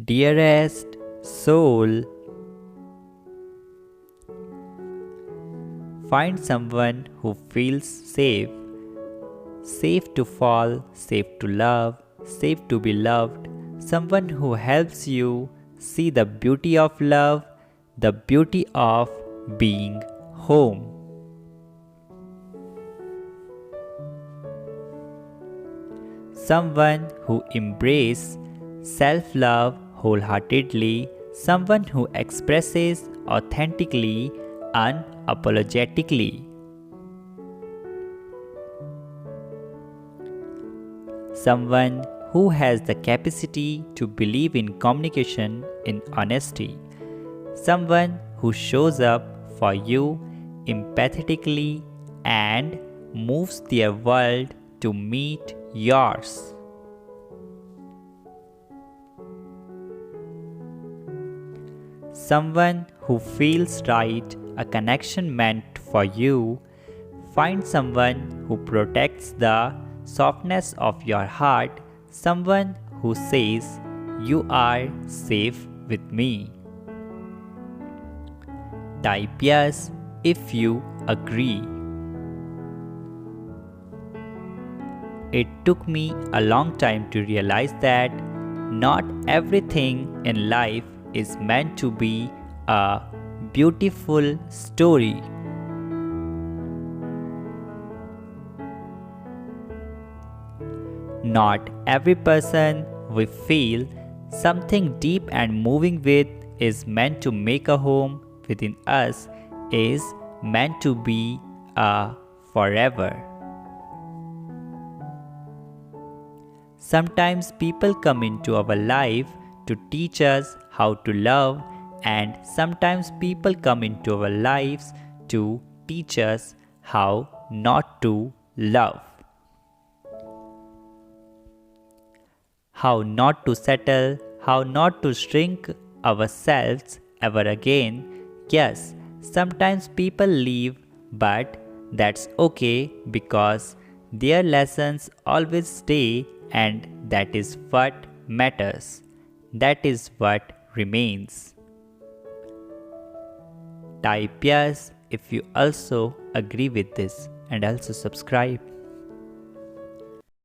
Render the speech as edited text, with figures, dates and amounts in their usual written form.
Dearest soul, find someone who feels safe, safe to fall, safe to love, safe to be loved, someone who helps you see the beauty of love, the beauty of being home. Someone who embraces self-love wholeheartedly, someone who expresses authentically, unapologetically. Someone who has the capacity to believe in communication in honesty. Someone who shows up for you empathetically and moves their world to meet yours. Someone who feels right, a connection meant for you. Find someone who protects the softness of your heart, someone who says, "You are safe with me." Type yes if you agree. It took me a long time to realize that not everything in life is meant to be a beautiful story. Not every person we feel something deep and moving with is meant to make a home within us, is meant to be a forever. Sometimes people come into our life to teach us how to love, and sometimes people come into our lives to teach us how not to love. How not to settle, how not to shrink ourselves ever again. Yes, sometimes people leave, but that's okay because their lessons always stay, and that is what matters. That is what remains. Type yes if you also agree with this, and also subscribe.